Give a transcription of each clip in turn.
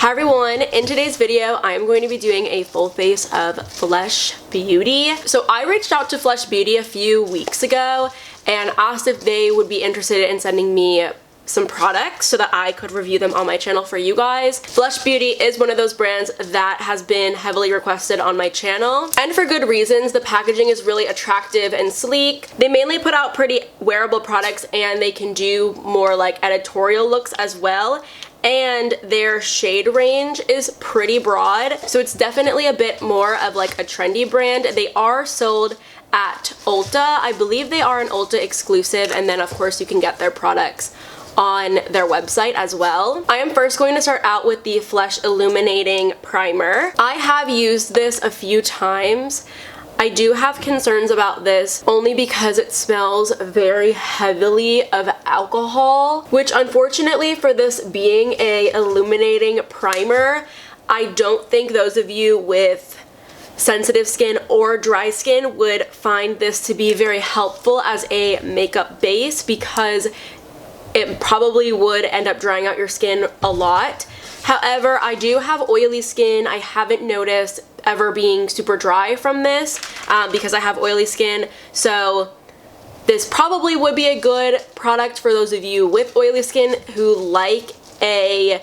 Hi everyone, in today's video I am going to be doing a full face of Flesh Beauty. So I reached out to Flesh Beauty a few weeks ago and asked if they would be interested in sending me some products so that I could review them on my channel for you guys. Flesh Beauty is one of those brands that has been heavily requested on my channel, and for good reasons. The packaging is really attractive and sleek. They mainly put out pretty wearable products, and they can do more like editorial looks as well. And their shade range is pretty broad, so it's definitely a bit more of like a trendy brand. They are sold at Ulta. I believe they are an Ulta exclusive, and then of course you can get their products on their website as well. I am first going to start out with the Flesh Illuminating Primer. I have used this a few times. I do have concerns about this only because it smells very heavily of alcohol, which unfortunately for this being a illuminating primer, I don't think those of you with sensitive skin or dry skin would find this to be very helpful as a makeup base, because it probably would end up drying out your skin a lot. However, I do have oily skin. I haven't noticed ever being super dry from this because I have oily skin. So this probably would be a good product for those of you with oily skin who like a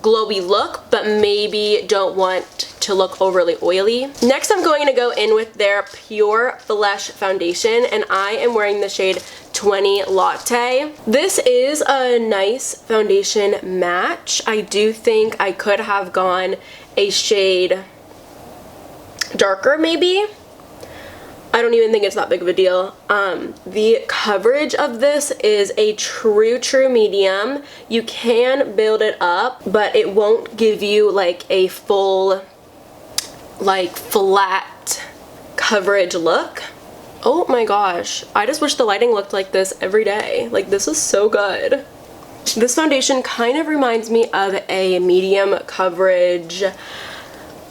glowy look but maybe don't want to look overly oily. Next, I'm going to go in with their Pure Flesh Foundation, and I am wearing the shade 20 Latte. This is a nice foundation match. I do think I could have gone a shade darker maybe. I don't even think it's that big of a deal. The coverage of this is a true medium. You can build it up, but it won't give you like a full like flat coverage look. Oh my gosh, I just wish the lighting looked like this every day. Like, this is so good. This foundation kind of reminds me of a medium coverage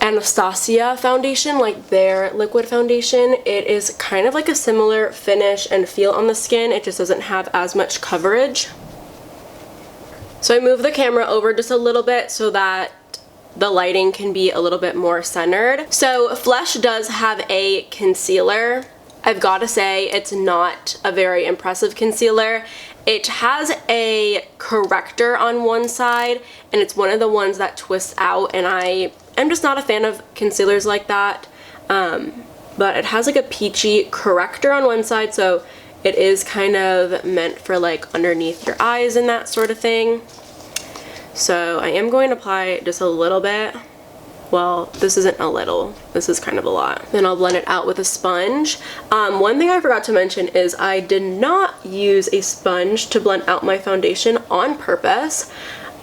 Anastasia foundation, like their liquid foundation. It is kind of like a similar finish and feel on the skin. It just doesn't have as much coverage. So I move the camera over just a little bit so that the lighting can be a little bit more centered. So Flesh does have a concealer. I've got to say, it's not a very impressive concealer. It has a corrector on one side, and it's one of the ones that twists out, and I am just not a fan of concealers like that. But it has like a peachy corrector on one side, so it is kind of meant for like underneath your eyes and that sort of thing. So I am going to apply just a little bit. Well, this isn't a little, this is kind of a lot. Then I'll blend it out with a sponge. One thing I forgot to mention is I did not use a sponge to blend out my foundation on purpose.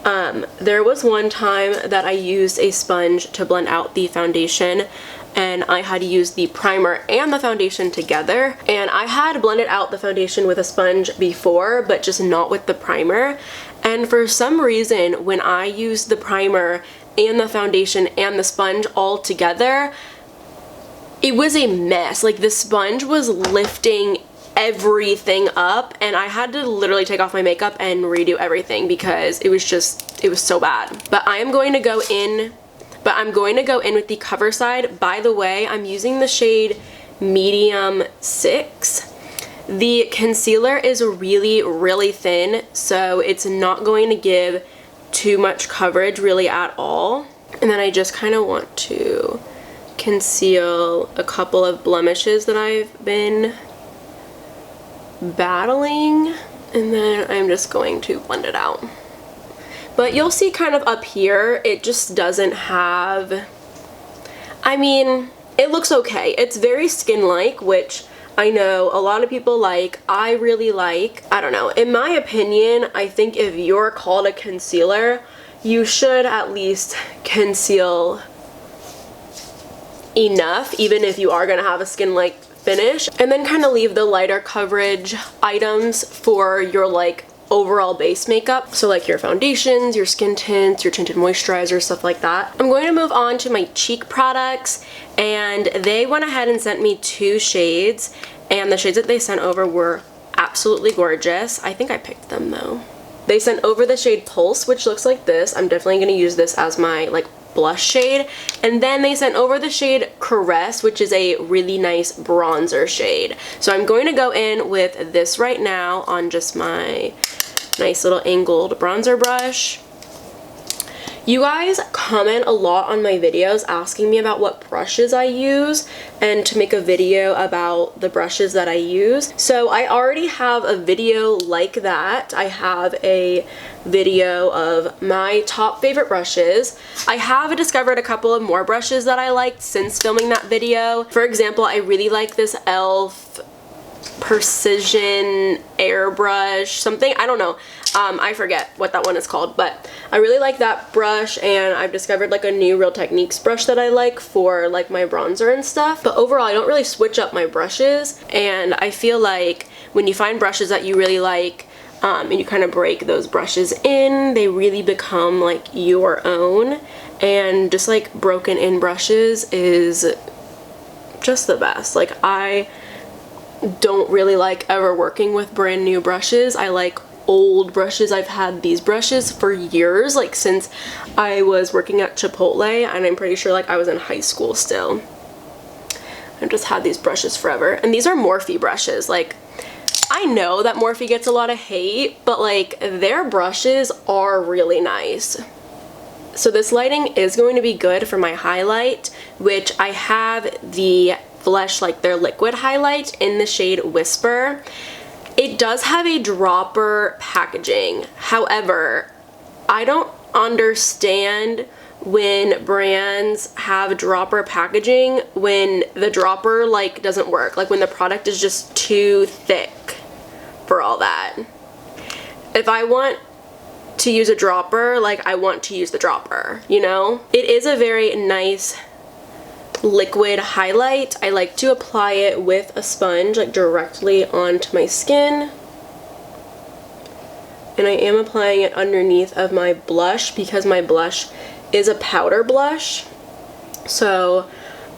There was one time that I used a sponge to blend out the foundation, and I had used the primer and the foundation together, and I had blended out the foundation with a sponge before, but just not with the primer. And for some reason, when I used the primer and the foundation and the sponge all together, it was a mess. Like, the sponge was lifting everything up, and I had to literally take off my makeup and redo everything because it was so bad. But I'm going to go in with the cover side. By the way, I'm using the shade Medium 6. The concealer is really thin, so it's not going to give too much coverage really at all. And then I just kind of want to conceal a couple of blemishes that I've been battling, and then I'm just going to blend it out. But you'll see kind of up here, it just doesn't have, I mean, it looks okay. It's very skin-like, which I know a lot of people like. I really like. I don't know. In my opinion, I think if you're called a concealer, you should at least conceal enough, even if you are going to have a skin-like finish, and then kind of leave the lighter coverage items for your like overall base makeup. So like your foundations, your skin tints, your tinted moisturizer, stuff like that. I'm going to move on to my cheek products, and they went ahead and sent me 2 shades, and the shades that they sent over were absolutely gorgeous. I think I picked them though. They sent over the shade Pulse, which looks like this. I'm definitely going to use this as my like blush shade. And then they sent over the shade Caress, which is a really nice bronzer shade. So I'm going to go in with this right now on just my nice little angled bronzer brush. You guys comment a lot on my videos asking me about what brushes I use and to make a video about the brushes that I use. So I already have a video like that. I have a video of my top favorite brushes. I have discovered a couple of more brushes that I liked since filming that video. For example, I really like this e.l.f. Precision airbrush something, I don't know, I forget what that one is called, but I really like that brush, and I've discovered like a new Real Techniques brush that I like for like my bronzer and stuff. But overall I don't really switch up my brushes, and I feel like when you find brushes that you really like and you kind of break those brushes in, they really become like your own, and just like broken in brushes is just the best. Like I don't really like ever working with brand new brushes. I like old brushes. I've had these brushes for years, like since I was working at Chipotle, and I'm pretty sure like I was in high school still. I've just had these brushes forever. And these are Morphe brushes. Like, I know that Morphe gets a lot of hate, but like their brushes are really nice. So this lighting is going to be good for my highlight, which I have the Flesh, like their liquid highlight in the shade Whisper. It does have a dropper packaging. However, I don't understand when brands have dropper packaging when the dropper like doesn't work, like when the product is just too thick for all that. If I want to use a dropper, like I want to use the dropper, you know? It is a very nice liquid highlight. I like to apply it with a sponge, like directly onto my skin. And I am applying it underneath of my blush because my blush is a powder blush. So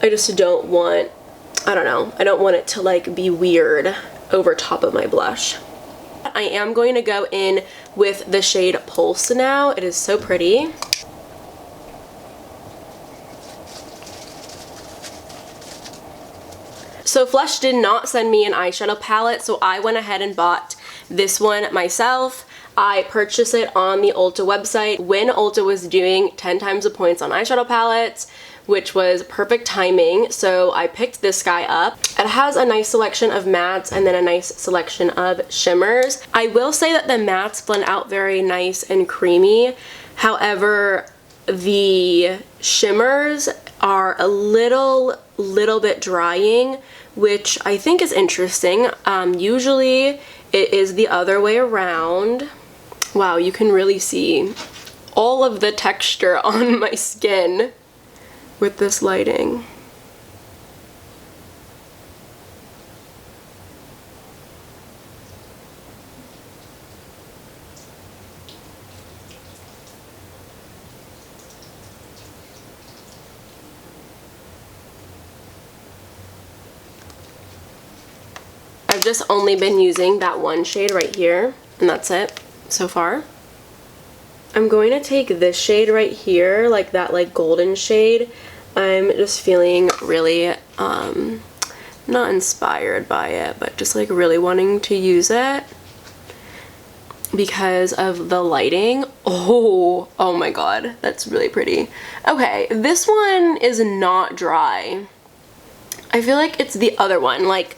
I just don't want, I don't know, I don't want it to like be weird over top of my blush. I am going to go in with the shade Pulse now. It is so pretty. So Flesh did not send me an eyeshadow palette, so I went ahead and bought this one myself. I purchased it on the Ulta website when Ulta was doing 10 times the points on eyeshadow palettes, which was perfect timing, so I picked this guy up. It has a nice selection of mattes and then a nice selection of shimmers. I will say that the mattes blend out very nice and creamy. However, the shimmers are a little bit drying, which I think is interesting. Usually it is the other way around. Wow, you can really see all of the texture on my skin with this lighting. I've just only been using that one shade right here, and that's it so far. I'm going to take this shade right here, like that like golden shade. I'm just feeling really not inspired by it, but just like really wanting to use it because of the lighting. Oh my god, that's really pretty. Okay, this one is not dry. I feel like it's the other one. Like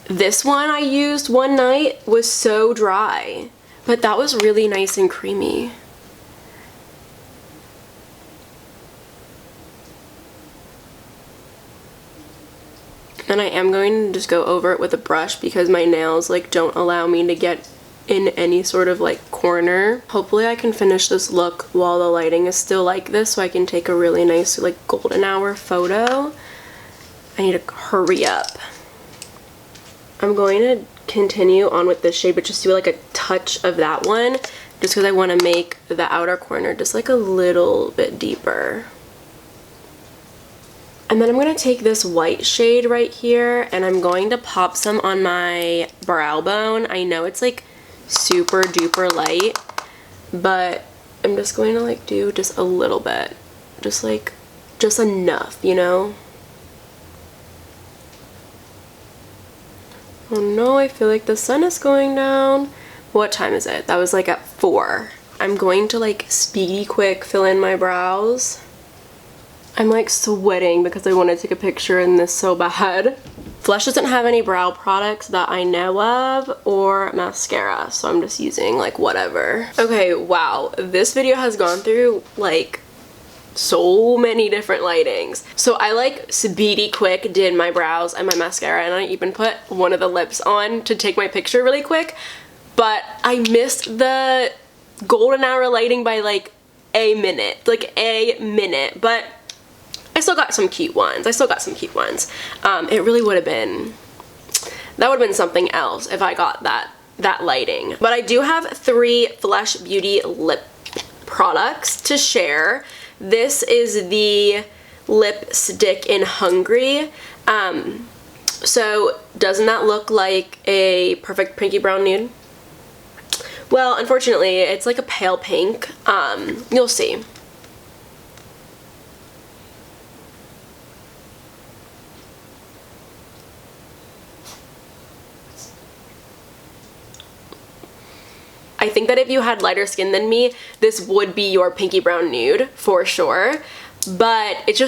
this one I used one night was so dry, but that was really nice and creamy. And I am going to just go over it with a brush because my nails like don't allow me to get in any sort of like corner. Hopefully I can finish this look while the lighting is still like this so I can take a really nice like golden hour photo. I need to hurry up. I'm going to continue on with this shade, but just do like a touch of that one just because I want to make the outer corner just like a little bit deeper. And then I'm going to take this white shade right here and I'm going to pop some on my brow bone. I know it's like super duper light, but I'm just going to like do just a little bit, just enough, you know? Oh no, I feel like the sun is going down. What time is it? That was like at 4. I'm going to like speedy quick fill in my brows. I'm like sweating because I want to take a picture in this so bad. Flesh doesn't have any brow products that I know of or mascara, so I'm just using like whatever. Okay, wow, this video has gone through like so many different lightings. So I like speedy quick did my brows and my mascara, and I even put one of the lips on to take my picture really quick, but I missed the golden hour lighting by like a minute, but I still got some cute ones. It really would have been, that would have been something else if I got that lighting. But I do have 3 Flesh Beauty lip products to share. This is the lipstick in Hungry. So doesn't that look like a perfect pinky brown nude? Well, unfortunately, it's like a pale pink. You'll see. I think that if you had lighter skin than me, this would be your pinky brown nude for sure, but it's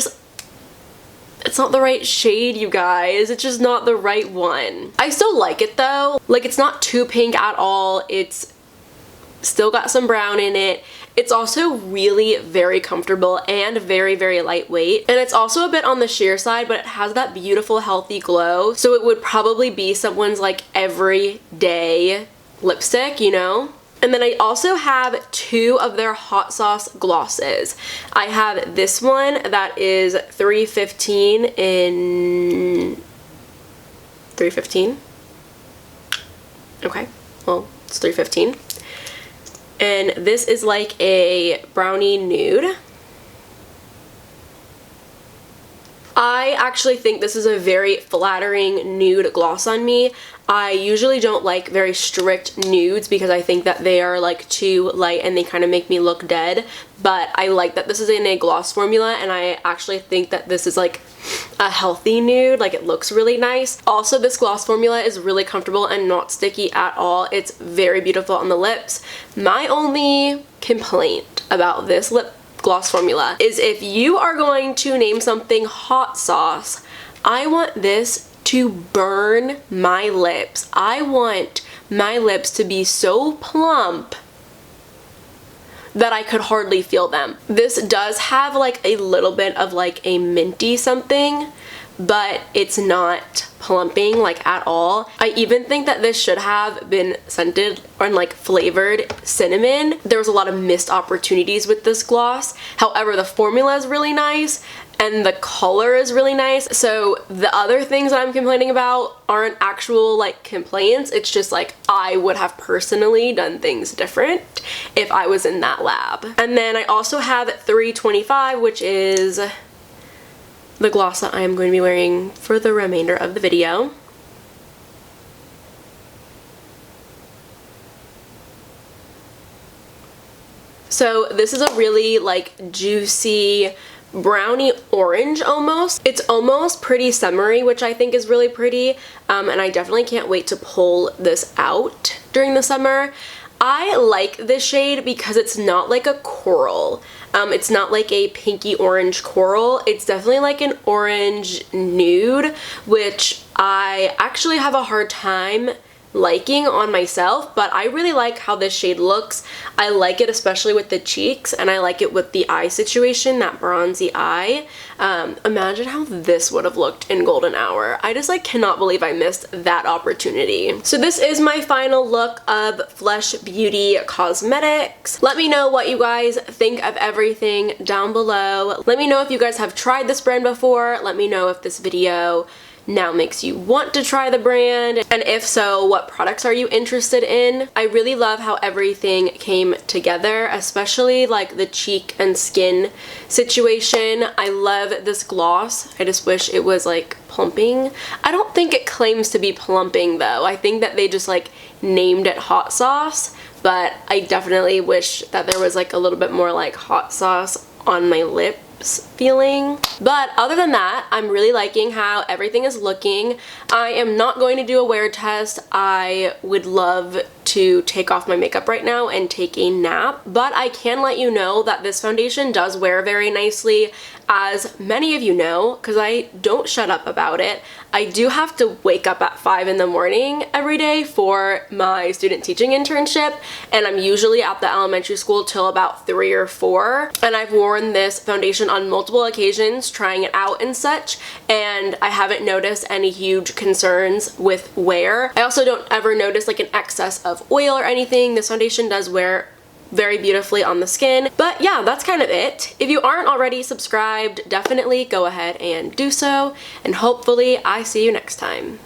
not the right shade, you guys. It's just not the right one. I still like it though. Like, it's not too pink at all. It's still got some brown in it. It's also really very comfortable and very, very lightweight. And it's also a bit on the sheer side, but it has that beautiful, healthy glow. So it would probably be someone's like everyday lipstick, you know? And then I also have 2 of their hot sauce glosses. I have this one that is $3.15 in... $3.15? Okay, well, it's $3.15. And this is like a brownie nude. I actually think this is a very flattering nude gloss on me. I usually don't like very strict nudes because I think that they are like too light and they kind of make me look dead, but I like that this is in a gloss formula, and I actually think that this is like a healthy nude. Like, it looks really nice. Also, this gloss formula is really comfortable and not sticky at all. It's very beautiful on the lips. My only complaint about this lip gloss formula is if you are going to name something hot sauce, I want this to burn my lips. I want my lips to be so plump that I could hardly feel them. This does have like a little bit of like a minty something, but it's not plumping like at all. I even think that this should have been scented or like flavored cinnamon. There was a lot of missed opportunities with this gloss. However, the formula is really nice and the color is really nice. So the other things that I'm complaining about aren't actual like complaints. It's just like I would have personally done things different if I was in that lab. And then I also have 325, which is the gloss that I am going to be wearing for the remainder of the video. So this is a really like juicy brownie orange almost. It's almost pretty summery, which I think is really pretty, and I definitely can't wait to pull this out during the summer. I like this shade because it's not like a coral. It's not like a pinky orange coral. It's definitely like an orange nude, which I actually have a hard time liking on myself, but I really like how this shade looks. I like it especially with the cheeks, and I like it with the eye situation, that bronzy eye. Imagine how this would have looked in golden hour. I just like cannot believe I missed that opportunity. So this is my final look of Flesh Beauty Cosmetics. Let me know what you guys think of everything down below. Let me know if you guys have tried this brand before. Let me know if this video now makes you want to try the brand, and if so, what products are you interested in? I really love how everything came together, especially like the cheek and skin situation. I love this gloss. I just wish it was like plumping. I don't think it claims to be plumping though. I think that they just like named it hot sauce, but I definitely wish that there was like a little bit more like hot sauce on my lips feeling. But other than that, I'm really liking how everything is looking. I am not going to do a wear test. I would love to take off my makeup right now and take a nap, but I can let you know that this foundation does wear very nicely. As many of you know, because I don't shut up about it, I do have to wake up at 5 in the morning every day for my student teaching internship, and I'm usually at the elementary school till about 3 or 4, and I've worn this foundation on multiple occasions trying it out and such, and I haven't noticed any huge concerns with wear. I also don't ever notice like an excess of oil or anything. This foundation does wear very beautifully on the skin. But yeah, that's kind of it. If you aren't already subscribed, definitely go ahead and do so, and hopefully I see you next time.